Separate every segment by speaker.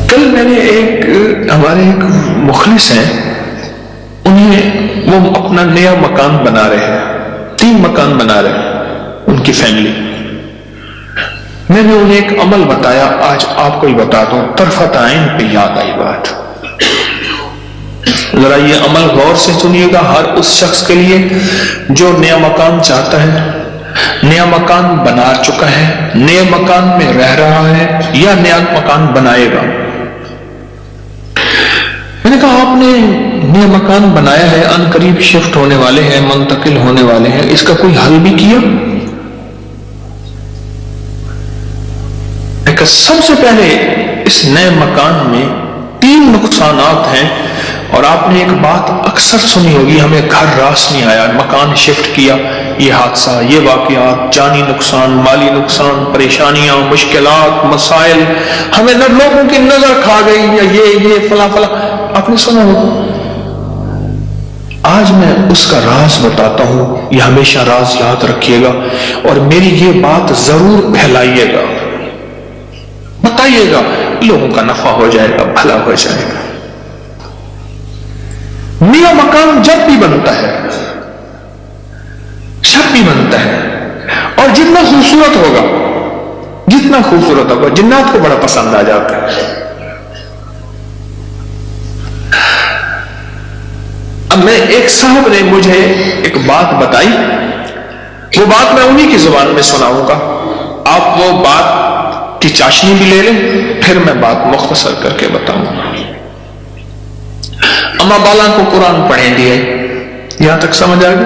Speaker 1: کل میں نے ہمارے ایک مخلص ہیں، وہ اپنا نیا مکان بنا رہے ہیں، 3 مکان بنا رہے ہیں ان کی فیملی. میں نے انہیں ایک عمل بتایا، آج آپ کو ہی بتا دوں، طرفت عین پہ یاد آئی بات. ذرا یہ عمل غور سے سنیے گا، ہر اس شخص کے لیے جو نیا مکان چاہتا ہے، نیا مکان بنا چکا ہے، نئے مکان میں رہ رہا ہے یا نیا مکان بنائے گا. میں نے کہا آپ نے نیا مکان بنایا ہے، ان قریب شفٹ ہونے والے ہیں، منتقل ہونے والے ہیں، اس کا کوئی حل بھی کیا؟ سب سے پہلے اس نئے مکان میں 3 نقصانات ہیں، اور آپ نے ایک بات اکثر سنی ہوگی، ہمیں گھر راس نہیں آیا، مکان شفٹ کیا، یہ حادثہ، یہ واقعات، جانی نقصان، مالی نقصان، پریشانیاں، مشکلات، مسائل، ہمیں لوگوں کی نظر کھا گئی، یا یہ فلاں فلاں، آپ نے سنا ہوگا. آج میں اس کا راز بتاتا ہوں، یہ ہمیشہ راز یاد رکھیے گا، اور میری یہ بات ضرور پھیلائیے گا، بتائیے گا، لوگوں کا نفع ہو جائے گا، بھلا ہو جائے گا. نیا مکان جب بھی بنتا ہے، اور جتنا خوبصورت ہوگا، جنات کو بڑا پسند آ جاتا ہے. اب میں ایک صاحب نے مجھے ایک بات بتائی، وہ بات میں انہی کی زبان میں سناؤں گا، آپ وہ بات کی چاشنی بھی لے لیں، پھر میں بات مختصر کر کے بتاؤں گا. اما بالا کو قرآن پڑھیں دیے، یہاں تک سمجھ آ گئی؟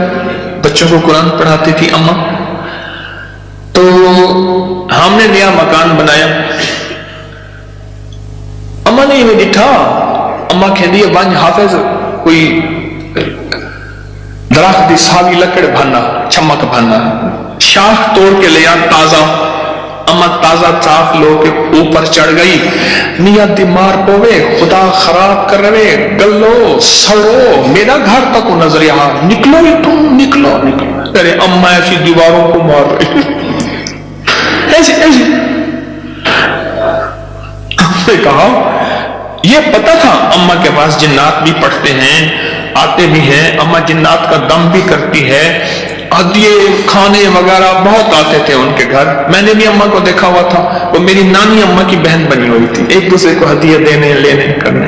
Speaker 1: بچوں کو قرآن پڑھاتی تھی اما. تو ہم نے نیا مکان بنایا، اما نے یہ دیکھا، اما کہندی بانج حافظ کوئی درخت دی ساوی لکڑ بھانا، چمک بھانا، شاخ توڑ کے لیا تازہ. اما تازہ چاک لو کے اوپر چڑھ گئی، نیت دی مار پوے، خدا خراب کر رہے، گلو سڑو، میرا گھر تک نظر یہاں، نکلو ہی تم، نکلو. ارے اما ایسی دیواروں کو مار رہی، ایسی. ہم نے کہا یہ پتا تھا اما کے پاس جنات بھی پڑھتے ہیں، آتے بھی ہیں، اما جنات کا دم بھی کرتی ہے، ہدیے کھانے وغیرہ بہت آتے تھے ان کے گھر. میں نے بھی اما کو دیکھا ہوا تھا، وہ میری نانی اما کی بہن بنی ہوئی تھی، ایک دوسرے کو ہدیے دینے لینے کرنے.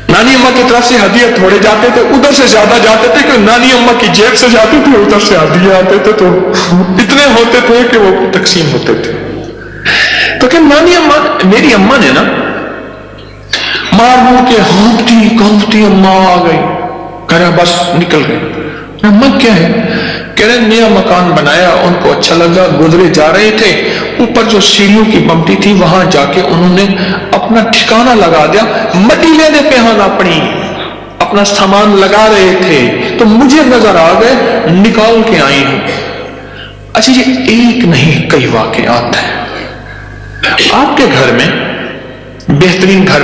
Speaker 1: نانی اما کی طرف سے ہدیے تھوڑے جاتے تھے، ادھر سے زیادہ جاتے تھے کہ نانی اما کی جیب سے جاتے تھے، ادھر سے ہدیے آتے تھے، تو اتنے ہوتے تھے کہ وہ تقسیم ہوتے تھے. تو کہ نانی اما، میری اما نے نا مار مور کے ہانپتی کانپتی اما آ گئی، کہہ رہا بس نکل گئی. اما کیا ہے؟ کہہ رہے نیا مکان بنایا، ان کو اچھا لگا، گزرے جا رہے تھے، اوپر جو سیڑھیوں کی بمٹی تھی وہاں جا کے انہوں نے اپنا ٹھکانہ لگا دیا، مٹی لینے پہ ہاں اپنی اپنا سامان لگا رہے تھے، تو مجھے نظر آ گئے، نکال کے آئی ہوں. اچھا یہ ایک نہیں کئی واقعات ہیں. آپ کے گھر میں بہترین گھر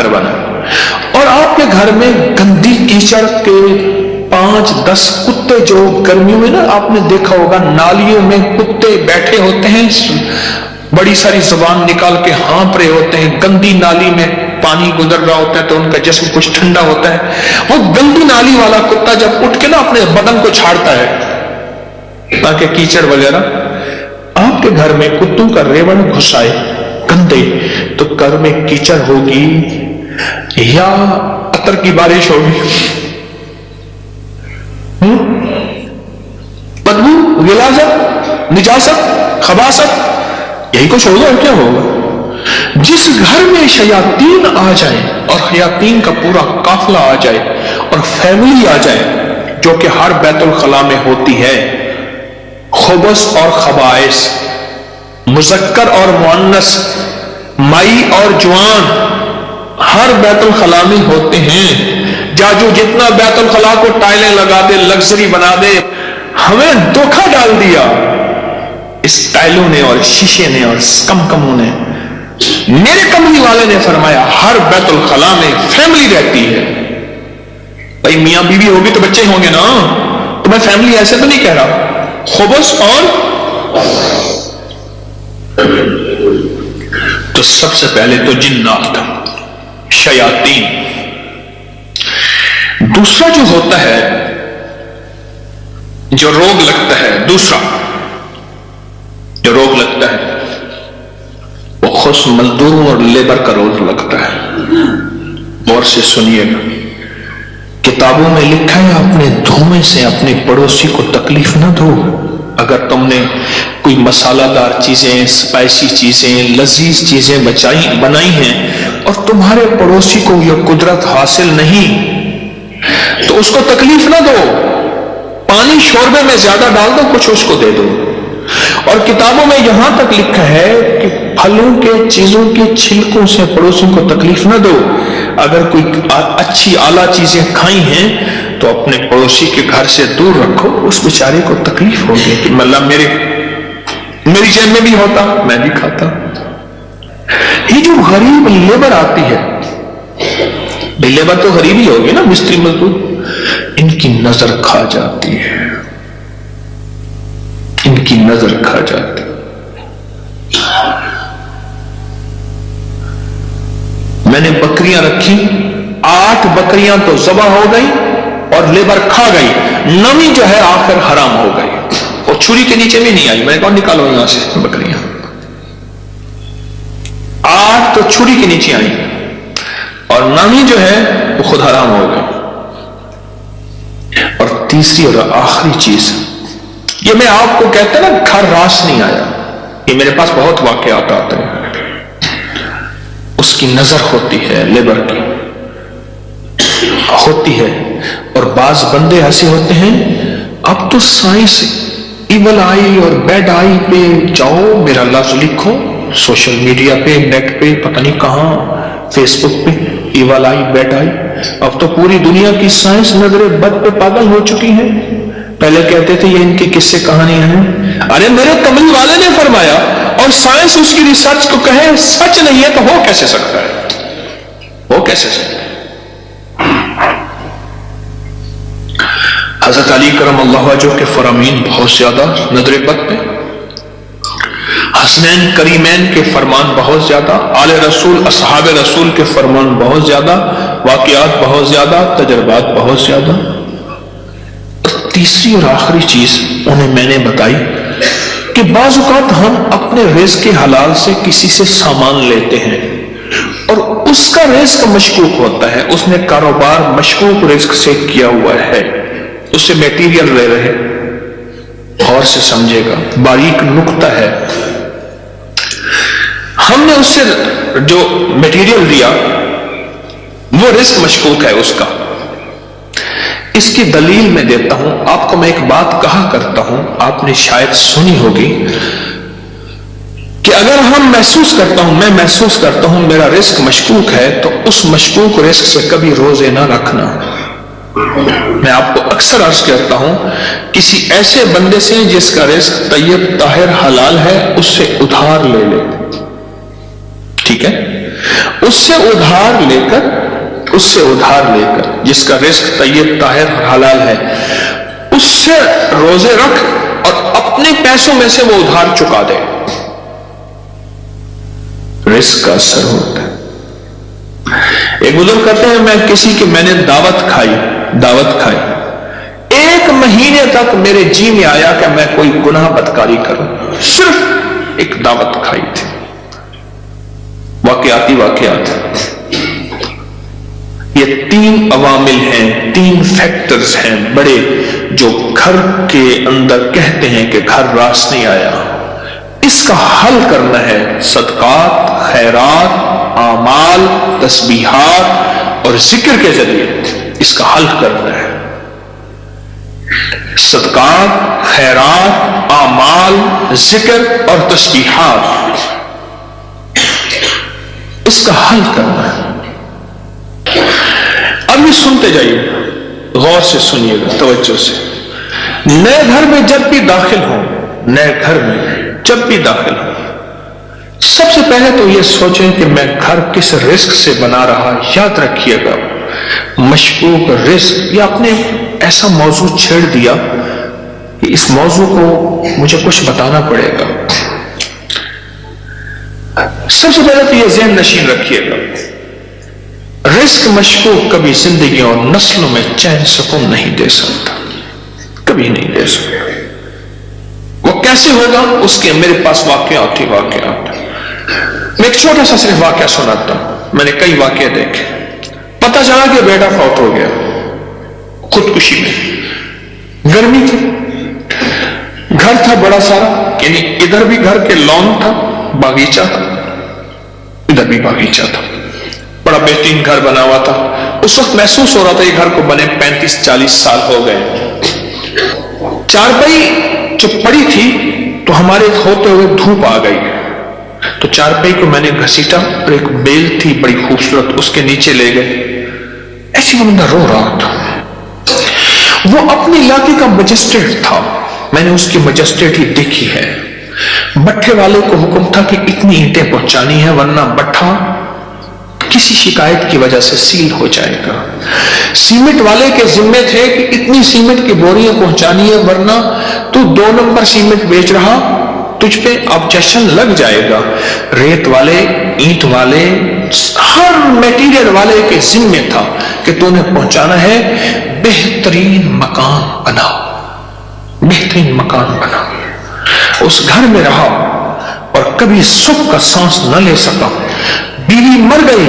Speaker 1: بنا، اور آپ کے گھر میں گندی کیچڑ کے 5-10 کتے، جو گرمیوں میں نا آپ نے دیکھا ہوگا نالیوں میں کتے بیٹھے ہوتے ہیں، بڑی ساری زبان نکال کے ہانپ رہے ہوتے ہیں، گندی نالی میں پانی گزر رہا ہوتا ہے تو ان کا جسم کچھ ٹھنڈا ہوتا ہے. وہ گندی نالی والا کتا جب اٹھ کے نا اپنے بدن کو چھاڑتا ہے تاکہ کیچڑ وغیرہ، آپ کے گھر میں کتوں کا ریوڑ گھس آئے گندے، تو گھر میں کیچڑ ہوگی یا عطر کی بارش ہوگی، بدبو، غلاظت، نجاست، خباثت، یہی کچھ ہوگا اور کیا ہوگا. جس گھر میں شیاطین آ جائیں اور شیاطین کا پورا قافلہ آ جائے اور فیملی آ جائے، جو کہ ہر بیت الخلاء میں ہوتی ہے، خبث اور خبائث، مذکر اور مؤنث، مائی اور جوان، ہر بیت الخلاء میں ہوتے ہیں. جاجو جتنا بیت الخلاء کو ٹائلیں لگا دے، لگژری بنا دے، ہمیں دھوکہ ڈال دیا اس ٹائلوں نے اور شیشے نے اور کمکموں نے. میرے کملی والے نے فرمایا ہر بیت الخلاء میں فیملی رہتی ہے. بھائی میاں بیوی ہوگی تو بچے ہوں گے نا، تو میں فیملی ایسے تو نہیں کہہ رہا. خبث اور
Speaker 2: تو سب سے پہلے تو جنات، شیاطین۔ دوسرا جو ہوتا ہے، جو روگ لگتا ہے، دوسرا جو روگ لگتا ہے وہ خصوص مزدوروں اور لیبر کا روگ لگتا ہے۔ غور سے سنیے گا، کتابوں میں لکھا ہے اپنے دھوئیں سے اپنے پڑوسی کو تکلیف نہ دو۔ اگر تم نے کوئی مسالہ دار چیزیں، اسپائسی چیزیں، لذیذ چیزیں بنائی ہیں اور تمہارے پڑوسی کو یہ قدرت حاصل نہیں تو اس کو تکلیف نہ دو، پانی شوربے میں زیادہ ڈال دو، کچھ اس کو دے دو۔ اور کتابوں میں یہاں تک لکھا ہے کہ پھلوں کے چیزوں کے چھلکوں سے پڑوسی کو تکلیف نہ دو۔ اگر کوئی اچھی اعلیٰ چیزیں کھائی ہیں تو اپنے پڑوسی کے گھر سے دور رکھو، اس بیچارے کو تکلیف ہوگی کہ مطلب میری جیب میں بھی ہوتا، میں بھی کھاتا۔ یہ جو غریب لیبر آتی ہے، لیبر تو غریب ہی ہوگی نا، مستری مزدور، ان کی نظر کھا جاتی ہے، ان کی نظر کھا جاتی ہے۔ میں نے بکریاں رکھی، 8 بکریاں تو ذبح ہو گئی اور لیبر کھا گئی، 9ویں جو ہے آخر حرام ہو گئی، اور چھری کے نیچے بھی نہیں آئی۔ میں نے کہا نکالو یہاں سے بکریاں، 8 تو چھری کے نیچے آئی اور 9ویں جو ہے وہ خود حرام ہو گئی۔ اور تیسری اور آخری چیز، یہ میں آپ کو کہتا نا گھر راس نہیں آیا، یہ میرے پاس بہت واقعات آتے ہیں۔ اس کی نظر ہوتی ہے، لیبر کی ہوتی ہے، اور بعض بندے ایسے ہوتے ہیں، اب تو سائنس ایول آئی اور بیڈ آئی پہ جاؤ، میرا لفظ لکھو سوشل میڈیا پہ، نیٹ پہ، پتہ نہیں کہاں، فیس بک پہ، ایول آئی، بیڈ آئی۔ اب تو پوری دنیا کی سائنس نظر بد پہ پاگل ہو چکی ہے۔ پہلے کہتے تھے یہ ان کی قصے کہانیاں ہیں، ارے میرے کملی والے نے فرمایا، اور سائنس اس کی ریسرچ کو کہے سچ نہیں ہے تو ہو کیسے سکتا ہے؟ ہو کیسے سکتا ہے؟ حضرت علی کرم اللہ وجہہ کے فرامین بہت زیادہ نظر بد پہ، حسنین کریمین کے فرمان بہت زیادہ، آل رسول اصحاب رسول کے فرمان بہت زیادہ، واقعات بہت زیادہ، تجربات بہت زیادہ۔ تیسری اور آخری چیز انہیں میں نے بتائی کہ بعض اوقات ہم اپنے رزق حلال سے کسی سے سامان لیتے ہیں اور اس کا رزق مشکوک ہوتا ہے، اس نے کاروبار مشکوک رزق سے کیا ہوا ہے، اس سے میٹیریل لے رہے۔ غور سے سمجھے گا، باریک نقطہ ہے، ہم نے اس سے جو میٹیریل دیا وہ رزق مشکوک ہے اس کا۔ اس کی دلیل میں دیتا ہوں آپ کو، میں ایک بات کہا کرتا ہوں، آپ نے شاید سنی ہوگی کہ اگر ہم میں محسوس کرتا ہوں میرا رزق مشکوک ہے تو اس مشکوک رزق سے کبھی روزے نہ رکھنا۔ میں آپ کو اکثر عرض کرتا ہوں، کسی ایسے بندے سے جس کا رزق طیب طاہر حلال ہے اس سے ادھار لے لے، ٹھیک ہے، اس سے ادھار لے کر جس کا رزق طیب طاہر حلال ہے اس سے روزے رکھ اور اپنے پیسوں میں سے وہ ادھار چکا دے، رزق کا اثر ہوتا ہے۔ ایک بزرگ کہتے ہیں میں نے دعوت کھائی، 1 مہینے تک میرے جی میں آیا کہ میں کوئی گناہ بدکاری کروں، صرف ایک دعوت کھائی تھی۔ واقعات یہ 3 عوامل ہیں، 3 فیکٹرز ہیں بڑے، جو گھر کے اندر کہتے ہیں کہ گھر راس نہیں آیا۔ اس کا حل کرنا ہے صدقات، خیرات، اعمال، تسبیحات اور ذکر کے ذریعے اس کا حل کرنا ہے۔ صدقات، خیرات، اعمال، ذکر اور تسبیحات، اس کا حل کرنا ہے۔ اب یہ سنتے جائیے، غور سے سنیے گا، توجہ سے۔ نئے گھر میں جب بھی داخل ہوں، سب سے پہلے تو یہ سوچیں کہ میں گھر کس رزق سے بنا رہا۔ یاد رکھیے گا، مشکوک رزق، یا اپنے ایسا موضوع چھیڑ دیا کہ اس موضوع کو مجھے کچھ بتانا پڑے گا۔ سب سے پہلے تو یہ ذہن نشین رکھیے گا، رزق مشکوک کبھی زندگی اور نسلوں میں چین سکون نہیں دے سکتا، کبھی نہیں دے سکتا۔ وہ کیسے ہوگا؟ اس کے میرے پاس واقعات ہی واقعات۔ میں ایک چھوٹا سا صرف واقعہ سناتا ہوں، میں نے کئی واقعے دیکھے۔ پتہ چلا کہ بیٹا فوت ہو گیا خودکشی میں، گرمی تھی، گھر تھا بڑا سارا، یعنی ادھر بھی گھر کے لان تھا، باغیچہ تھا، ادھر بھی باغیچہ تھا، بڑا بہترین گھر بنا ہوا تھا۔ اس وقت محسوس ہو رہا تھا یہ گھر کو بنے 35-40 سال ہو گئے۔ چارپائی جو پڑی تھی تو ہمارے ہوتے ہوئے دھوپ آ گئی، تو چارپائی کو میں نے گھسیٹا اور ایک بیل تھی بڑی خوبصورت، اس کے نیچے لے گئے۔ ایسی بندہ رو رہا تھا، وہ اپنے علاقے کا مجسٹریٹ تھا، میں نے اس کی مجسٹریٹ ہی دیکھی ہے۔ بٹھے والے کو حکم تھا کہ اتنی اینٹیں پہنچانی ہے ورنہ بٹھا کسی شکایت کی وجہ سے سیل ہو جائے گا۔ سیمنٹ والے کے ذمے تھے کہ اتنی سیمنٹ کی بوریاں پہنچانی ہے ورنہ تو 2 نمبر سیمنٹ بیچ رہا، تجھ پہ آبجیکشن لگ جائے گا۔ ریت والے، اینٹ والے، ہر میٹیریل والے کے ذمے تھا کہ تو نے پہنچانا ہے، بہترین مکان بناؤ، بہترین مکان بناؤ۔ اس گھر میں رہا اور کبھی سکھ کا سانس نہ لے سکا۔ بیوی مر گئی،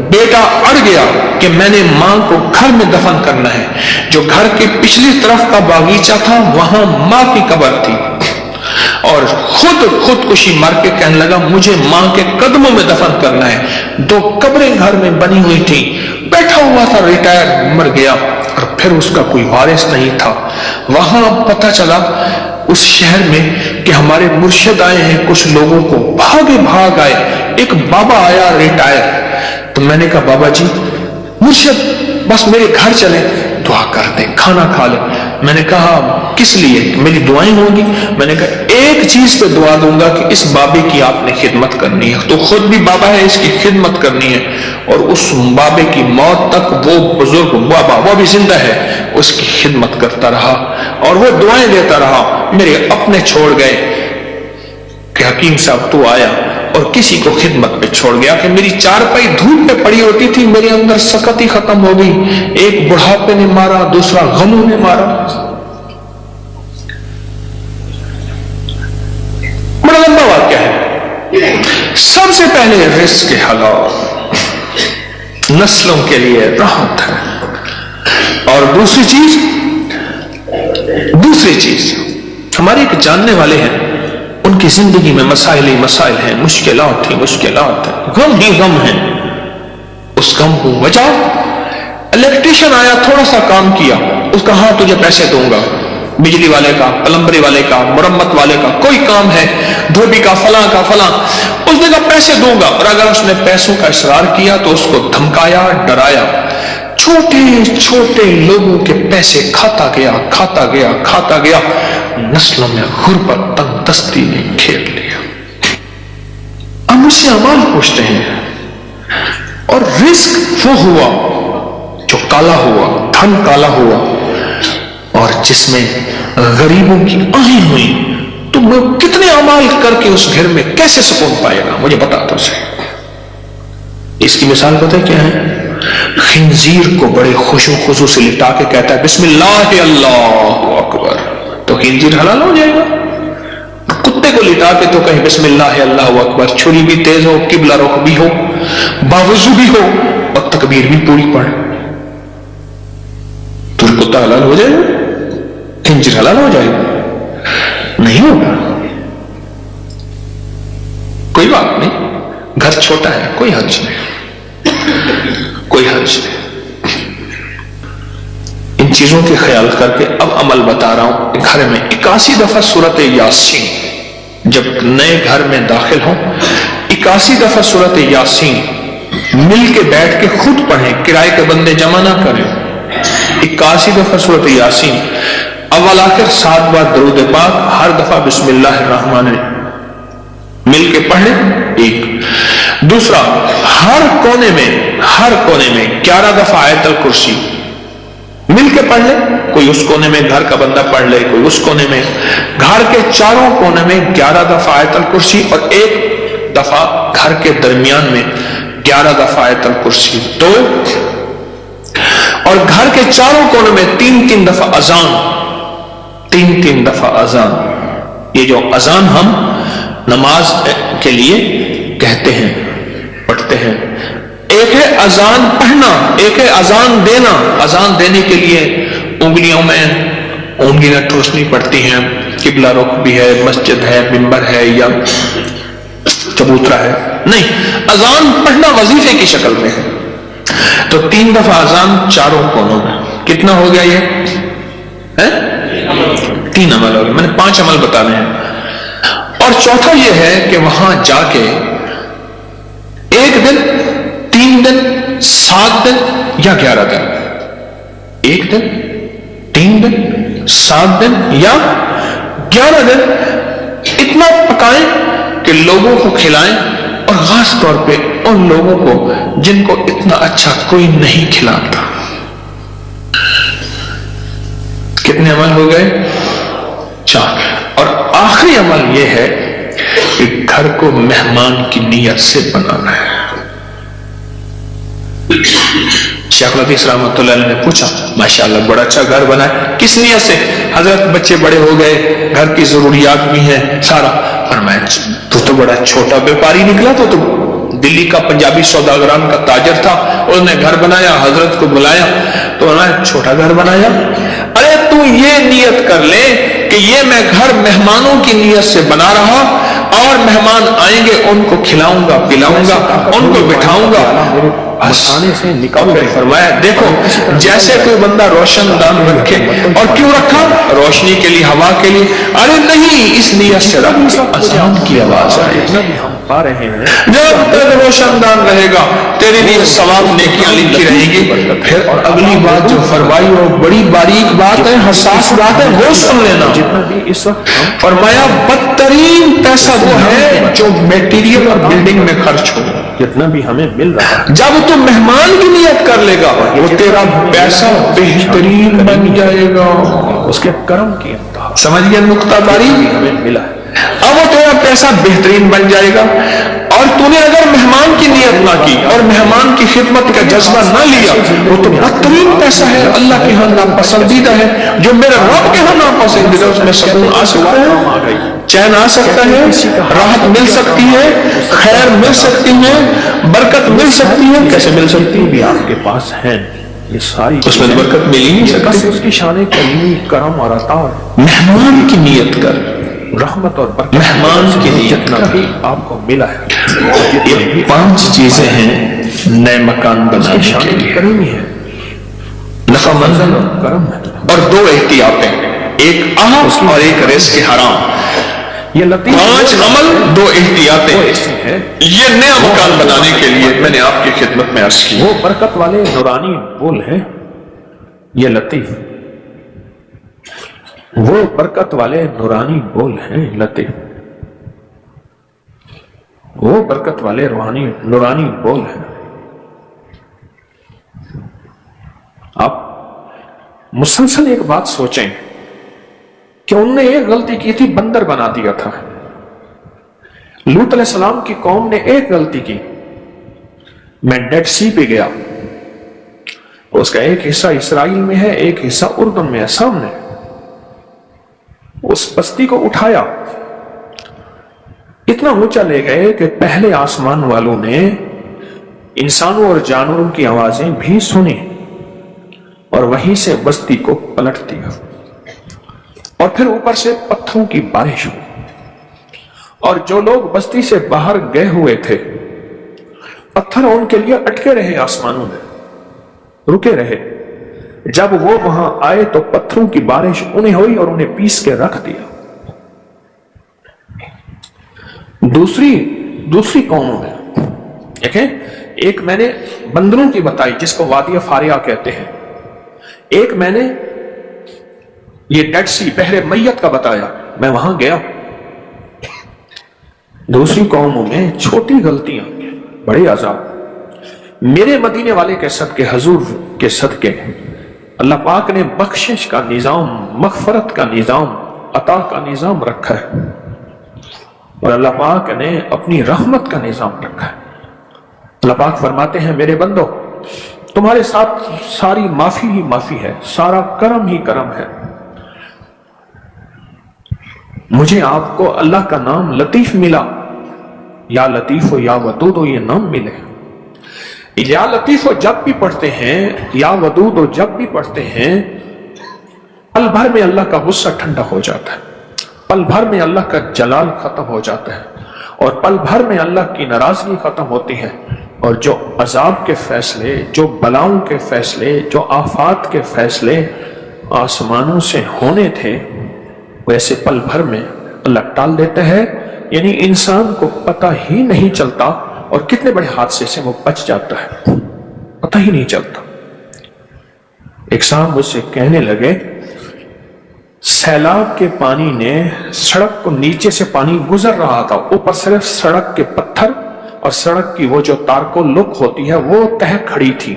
Speaker 2: بیٹا اڑ گیا کہ میں نے ماں کو گھر میں دفن کرنا ہے۔ جو گھر کے پچھلی طرف کا باغیچہ تھا وہاں ماں کی قبر تھی، اور خودکشی مار کے کہنے لگا مجھے ماں کے قدموں میں دفن کرنا ہے۔ 2 قبریں گھر میں بنی ہوئی تھی، بیٹھا ہوا تھا، ریٹائر، مر گیا اور پھر اس کا کوئی وارث نہیں تھا۔ وہاں پتہ چلا اس شہر میں کہ ہمارے مرشد آئے ہیں، کچھ لوگوں کو بھاگ آئے۔ ایک بابا آیا ریٹائر، تو میں نے کہا بابا جی مرشد بس میرے گھر چلے، دعا کر دیں، کھانا کھا لیں۔ میں نے کہا کس لیے؟ میری دعائیں ہوں گی۔ میں نے کہا ایک چیز پہ دعا دوں گا کہ اس بابے کی آپ نے خدمت کرنی ہے، تو خود بھی بابا ہے، اس کی خدمت کرنی ہے، اور اس بابے کی موت تک وہ بزرگ بابا وہ بھی زندہ ہے، اس کی خدمت کرتا رہا اور وہ دعائیں دیتا رہا۔ میرے اپنے چھوڑ گئے کہ حکیم صاحب تو آیا اور کسی کو خدمت پہ چھوڑ گیا کہ میری چارپائی دھوپ پہ پڑی ہوتی تھی، میرے اندر سکت ہی ختم ہو گئی۔ ایک بڑھاپے نے مارا، دوسرا غموں نے مارا۔ بڑا لمبا واقعہ ہے۔ سب سے پہلے رزق کے حلال نسلوں کے لیے راحت ہے، اور دوسری چیز ہمارے ایک جاننے والے ہیں، ان کی زندگی میں مسائل ہی مسائل ہیں، مشکلات ہیں، غم ہی غم ہیں۔ اس غم کو وجہ الیکٹریشین آیا، تھوڑا سا کام کیا، اس کا ہاں تجھے پیسے دوں گا، بجلی والے کا، پلمبری والے کا، مرمت والے کا، کوئی کام ہے، دھوبی کا، فلاں کا فلاں، اس نے کہا پیسے دوں گا، اور اگر اس نے پیسوں کا اصرار کیا تو اس کو دھمکایا، ڈرایا۔ چھوٹے لوگوں کے پیسے کھاتا گیا، نسلوں میں غربت، تنگ دستی نے گھیر لیا۔ اب مجھ سے اعمال پوچھتے ہیں، اور رزق وہ ہوا جو کالا ہوا، دھن کالا ہوا، اور جس میں غریبوں کی آہیں ہوئی، تو وہ کتنے اعمال کر کے اس گھر میں کیسے سکون پائے گا؟ مجھے بتا تو صحیح۔ اس کی مثال پتہ کیا ہے؟ خنزیر کو بڑے خوشو خضو سے لٹا کے کہتا ہے بسم اللہ اللہ اکبر، تو خنزیر حلال ہو جائے گا۔ کتے کو لٹا کے تو کہیں بسم اللہ اللہ اکبر، چھری بھی تیز ہو، قبلہ رخ بھی ہو، باوضو بھی ہو، اور تکبیر بھی پوری پڑے، تو کتا حلال ہو جائے گا؟ خنزیر حلال ہو جائے گا؟ نہیں ہوگا۔ کوئی بات نہیں، گھر چھوٹا ہے، کوئی حرج نہیں۔ ان چیزوں کے خیال کر کے اب عمل بتا رہا ہوں۔ گھر میں 81 دفعہ سورت یاسین، جب نئے گھر میں داخل ہوں 81 دفعہ سورت یاسین مل کے بیٹھ کے خود پڑھیں، کرائے کے بندے جمع نہ کریں۔ 81 دفعہ سورت یاسین، اول آخر 7 بار درود پاک، ہر دفعہ بسم اللہ الرحمن الرحیم مل کے پڑھ لیں۔ ایک دوسرا، ہر کونے میں 11 دفعہ آیت الکرسی مل کے پڑھ لیں۔ کوئی اس کونے میں گھر کا بندہ پڑھ لے، کوئی اس کونے میں، گھر کے چاروں کونے میں 11 دفعہ آیت الکرسی، اور ایک دفعہ گھر کے درمیان میں 11 دفعہ آیت الکرسی 2 اور گھر کے چاروں کونوں میں 3 دفعہ اذان 3 دفعہ اذان. یہ جو اذان ہم نماز کے لیے کہتے ہیں پڑھتے ہیں. ایک ہے اذان پڑھنا, ایک ہے اذان دینا. اذان دینے کے لیے انگلیوں میں انگلیاں ٹھوسنی پڑتی ہیں, قبلہ رخ بھی ہے, مسجد ہے, منبر ہے یا چبوترا ہے. نہیں, اذان پڑھنا وظیفے کی شکل میں ہے. تو 3 دفعہ اذان چاروں کونوں میں. کتنا ہو گیا یہ؟ 3 عمل ہو گئے. میں نے 5 عمل بتانے ہیں. اور چوتھا یہ ہے کہ وہاں جا کے 1 دن 3 دن 7 دن یا 11 دن, 1 دن 3 دن 7 دن یا 11 دن اتنا پکائیں کہ لوگوں کو کھلائیں, اور خاص طور پہ ان لوگوں کو جن کو اتنا اچھا کوئی نہیں کھلاتا. کتنے عمل ہو گئے؟ 4. اور آخری عمل یہ ہے کہ گھر کو مہمان کی نیت سے بنانا ہے. شیخ لطیف رحمۃ اللہ علیہ نے پوچھا, ماشاءاللہ بڑا اچھا گھر بنا ہے, کس نیت سے؟ حضرت بچے بڑے ہو گئے, گھر کی ضروریات بھی ہیں سارا. فرمایا تو بڑا چھوٹا بیپاری نکلا, تو دلی کا پنجابی سوداگران کا تاجر تھا, اس نے گھر بنایا, حضرت کو بلایا تو انہوں نے چھوٹا گھر بنایا. ارے تو یہ نیت کر لے کہ یہ میں گھر مہمانوں کی نیت سے بنا رہا, اور مہمان آئیں گے ان کو کھلاؤں گا پلاؤں گا, ان کو بٹھاؤں گا.
Speaker 3: سے نکال
Speaker 2: فرمایا دیکھو جیسے کوئی بندہ روشن دان رکھے, اور کیوں رکھا؟ روشنی کے لیے, ہوا کے لیے. ارے نہیں, اس نیت سے رکھ اذان کی آواز آئے.
Speaker 3: جتنا بھی ہم پا رہے ہیں
Speaker 2: جب تک روشن دان رہے گا تیرے لیے ثواب نیکیاں لکھی رہیں گی. پھر اور اگلی بات جو فرمائی وہ بڑی باریک بات ہے, حساس بات ہے, وہ سن لینا.
Speaker 3: جتنا بھی اس وقت ہم
Speaker 2: فرمایا بدترین پیسہ وہ ہے جو میٹیریل اور بلڈنگ میں خرچ ہو.
Speaker 3: جتنا بھی ہمیں مل رہا ہے,
Speaker 2: جب تو مہمان کی نیت کر لے گا وہ تیرا پیسہ بہترین بن جائے گا.
Speaker 3: اس کے کرم کی انتہا
Speaker 2: سمجھ گیا نقطہ داری؟
Speaker 3: ہمیں ملا ہے.
Speaker 2: اب وہ تیرا پیسہ بہترین بن جائے گا. اور تو نے اگر مہمان کی نیت نہ کی اور مہمان کی خدمت کا جذبہ نہ لیا, وہ تو بدترین پیسہ ہے, اللہ کے ہاں ناپسندیدہ ہے. جو میرے رب کے ہاں ناپسندیدہ, اس میں سکون آ سکتا ہے, چین آ سکتا ہے, راحت مل سکتی ہے, خیر مل سکتی ہے, برکت مل سکتی ہے. کیسے مل سکتی
Speaker 3: بھی آپ کے پاس ہیں, یہ ساری
Speaker 2: اس میں برکت ملی نہیں
Speaker 3: بس
Speaker 2: سکتی.
Speaker 3: اس کی شان کریمی, کرم اور عطا اور
Speaker 2: مہمان کی نیت کر,
Speaker 3: رحمت اور برکت,
Speaker 2: مہمان کی نیت
Speaker 3: جتنا
Speaker 2: کر.
Speaker 3: بھی آپ کو ملا ہے
Speaker 2: یہ 5 چیزیں ہیں نئے مکان بنانے کے
Speaker 3: شان
Speaker 2: لیے.
Speaker 3: کریمی ہے,
Speaker 2: نفع منزل
Speaker 3: کرم ہے.
Speaker 2: اور 2 احتیاطیں, ایک آہ اور ایک رزق حرام.
Speaker 3: یہ لطیف
Speaker 2: 5 عمل 2 احتیاطیں,
Speaker 3: ہے.
Speaker 2: یہ نیا مکان بنانے کے لیے میں نے آپ کی خدمت میں عرض کی.
Speaker 3: وہ برکت والے نورانی بول ہیں, یہ لطیف وہ برکت والے نورانی بول ہیں, لطیف وہ برکت والے روحانی نورانی بول ہیں. آپ مسلسل ایک بات سوچیں کہ انہوں نے ایک غلطی کی تھی, بندر بنا دیا تھا. لوط علیہ السلام کی قوم نے ایک غلطی کی, میں ڈیڈ سی پہ گیا, اس کا ایک حصہ اسرائیل میں ہے, ایک حصہ اردن میں ہے سامنے. اس بستی کو اٹھایا, اتنا اونچا لے گئے کہ پہلے آسمان والوں نے انسانوں اور جانوروں کی آوازیں بھی سنی, اور وہیں سے بستی کو پلٹ دیا. اور پھر اوپر سے پتھروں کی بارش ہوئی, اور جو لوگ بستی سے باہر گئے ہوئے تھے, پتھر ان کے لیے اٹکے رہے, آسمانوں میں رکے رہے. جب وہ وہاں آئے تو پتھروں کی بارش انہیں ہوئی اور انہیں پیس کے رکھ دیا. دوسری قوموں میں دیکھیں, ایک میں نے بندروں کی بتائی جس کو وادی فاریہ کہتے ہیں, ایک میں نے یہ ڈیڈ سی بحر میت کا بتایا, میں وہاں گیا. دوسری قوموں میں چھوٹی غلطیاں بڑے عذاب. میرے مدینے والے کے صدقے, حضور کے صدقے, اللہ پاک نے بخشش کا نظام, مغفرت کا نظام, عطا کا نظام رکھا ہے. اور اللہ پاک نے اپنی رحمت کا نظام رکھا ہے۔ اللہ پاک فرماتے ہیں میرے بندو تمہارے ساتھ ساری معافی ہی معافی ہے، سارا کرم ہی کرم ہے۔ مجھے آپ کو اللہ کا نام لطیف ملا، یا لطیف ہو یا ودود ہو یہ نام ملے۔ یا لطیف ہو جب بھی پڑھتے ہیں، یا ودود ہو جب بھی پڑھتے ہیں، پل بھر میں اللہ کا غصہ ٹھنڈا ہو جاتا ہے، پل بھر میں اللہ کا جلال ختم ہو جاتا ہے، اور پل بھر میں اللہ کی ناراضگی ختم ہوتی ہے، اور جو عذاب کے فیصلے، جو بلاؤں کے فیصلے، جو آفات کے فیصلے آسمانوں سے ہونے تھے ویسے پل بھر میں اللہ ٹال دیتا ہے۔ یعنی انسان کو پتہ ہی نہیں چلتا، اور کتنے بڑے حادثے سے وہ بچ جاتا ہے، پتہ ہی نہیں چلتا۔ ایک صاحب مجھ سے کہنے لگے سیلاب کے پانی نے سڑک کو نیچے سے پانی گزر رہا تھا، اوپر صرف سڑک کے پتھر اور سڑک کی وہ جو تارکو لک ہوتی ہے وہ تہ کھڑی تھی،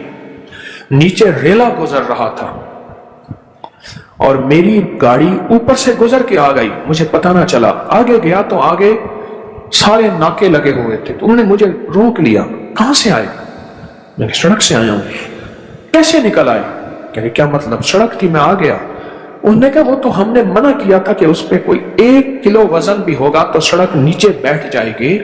Speaker 3: نیچے ریلا گزر رہا تھا، اور میری گاڑی اوپر سے گزر کے آ گئی، مجھے پتہ نہ چلا۔ آگے گیا تو آگے سارے ناکے لگے ہوئے تھے، تو انہوں نے مجھے روک لیا، کہاں سے آئے؟ میں نے سڑک سے آیا ہوں۔ کیسے نکل آئے؟ کہ کیا مطلب؟ سڑک تھی میں آ گیا۔ انہوں نے کہا وہ تو ہم نے منع کیا تھا کہ اس پہ کوئی 1 کلو وزن بھی ہوگا تو سڑک نیچے بیٹھ جائے گی،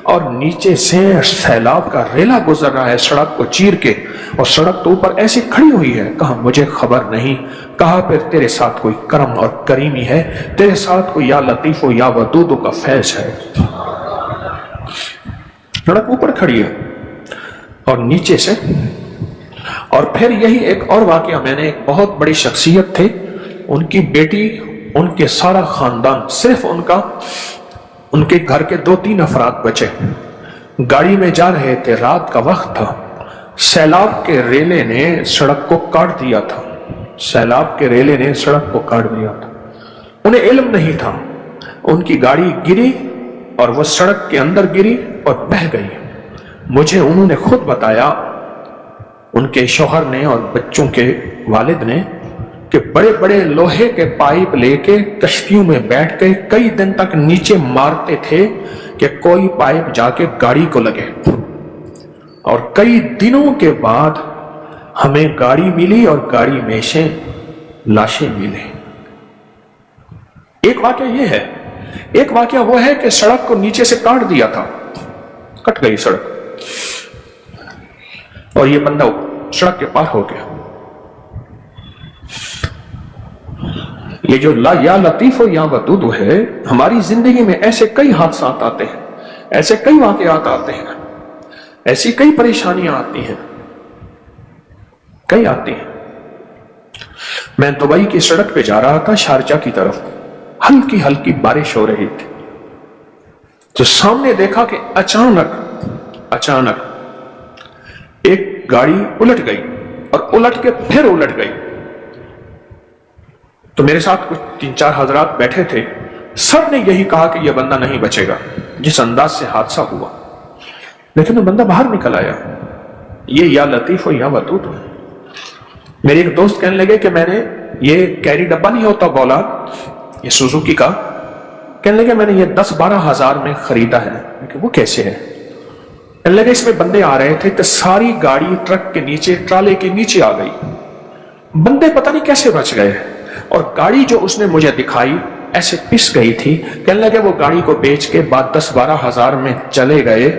Speaker 3: اور نیچے سے سیلاب کا ریلا گزر رہا ہے سڑک کو چیر کے، اور سڑک تو اوپر ایسی کھڑی ہوئی ہے۔ کہا مجھے خبر نہیں۔ کہا پھر تیرے ساتھ کوئی کرم اور کریمی ہے، تیرے ساتھ کوئی یا لطیف و یا ودود کا فیض ہے۔ سڑک اوپر کھڑی ہے اور نیچے سے۔ اور پھر یہی ایک اور واقعہ، میں نے ایک بہت بڑی شخصیت تھے، ان کی بیٹی، ان کے سارا خاندان، صرف ان کے گھر کے 2-3 افراد بچے، گاڑی میں جا رہے تھے، رات کا وقت تھا، سیلاب کے ریلے نے سڑک کو کاٹ دیا تھا، سیلاب کے ریلے نے سڑک کو کاٹ دیا تھا۔ انہیں علم نہیں تھا، ان کی گاڑی گری اور وہ سڑک کے اندر گری اور بہہ گئی۔ مجھے انہوں نے خود بتایا، ان کے شوہر نے اور بچوں کے والد نے، کہ بڑے بڑے لوہے کے پائپ لے کے کشتیوں میں بیٹھ کے کئی دن تک نیچے مارتے تھے کہ کوئی پائپ جا کے گاڑی کو لگے، اور کئی دنوں کے بعد ہمیں گاڑی ملی اور گاڑی میں سے لاشیں ملیں۔ ایک واقعہ یہ ہے، ایک واقعہ وہ ہے کہ سڑک کو نیچے سے کاٹ دیا تھا، کٹ گئی سڑک، اور یہ بندہ سڑک کے پار ہو گیا۔ یہ جو یا لطیف و یا ودود ہے، ہماری زندگی میں ایسے کئی حادثات آتے ہیں، ایسے کئی واقعات آتے ہیں، ایسی کئی پریشانیاں آتی ہیں، کئی آتی ہیں۔ میں دبئی کی سڑک پہ جا رہا تھا شارجہ کی طرف، ہلکی ہلکی بارش ہو رہی تھی، تو سامنے دیکھا کہ اچانک ایک گاڑی الٹ گئی، اور الٹ کے پھر الٹ گئی۔ تو میرے ساتھ کچھ 3-4 حضرات بیٹھے تھے، سب نے یہی کہا کہ یہ بندہ نہیں بچے گا، جس انداز سے حادثہ ہوا۔ لیکن وہ بندہ باہر نکل آیا۔ یہ یا لطیف ہو یا ودود ہو۔ میرے ایک دوست کہنے لگے کہ میں نے یہ کیری ڈبہ نہیں ہوتا بولا، یہ سوزوکی کا، کہنے لگے میں نے یہ 10-12 ہزار میں خریدا ہے۔ کہ وہ کیسے ہے؟ کہنے لگے اس میں بندے آ رہے تھے تو ساری گاڑی ٹرک کے نیچے، ٹرالے کے نیچے آ گئی، بندے پتہ نہیں کیسے بچ گئے، اور گاڑی جو اس نے مجھے دکھائی ایسے پس گئی تھی۔ کہنے لگے وہ گاڑی کو بیچ کے بعد 10-12 ہزار میں چلے گئے،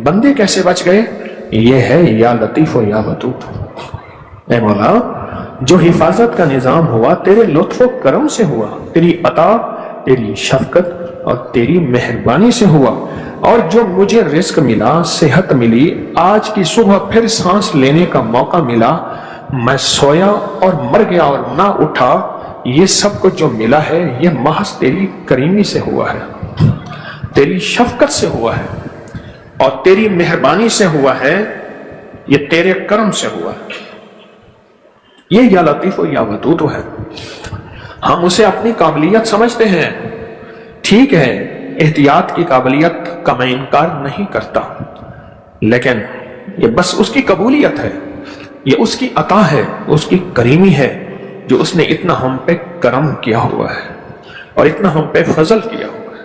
Speaker 3: بندے کیسے بچ گئے؟ یہ ہے یا لطیف و یا ودود۔ اے مولا، جو حفاظت کا نظام ہوا تیرے لطف و کرم سے ہوا، تیری عطا، تیری شفقت اور تیری مہربانی سے ہوا، اور جو مجھے رزق ملا، صحت ملی، آج کی صبح پھر سانس لینے کا موقع ملا، میں سویا اور مر گیا اور نہ اٹھا، یہ سب کچھ جو ملا ہے یہ محض تیری کریمی سے ہوا ہے، تیری شفقت سے ہوا ہے، اور تیری مہربانی سے ہوا ہے، یہ تیرے کرم سے ہوا ہے۔ یہ یا لطیف و یا ودود ہے۔ ہم اسے اپنی قابلیت سمجھتے ہیں، ٹھیک ہے، احتیاط کی قابلیت کا میں انکار نہیں کرتا، لیکن یہ بس اس کی قبولیت ہے، یہ اس کی عطا ہے، اس کی کریمی ہے، جو اس نے اتنا ہم پہ کرم کیا ہوا ہے اور اتنا ہم پہ فضل کیا ہوا ہے۔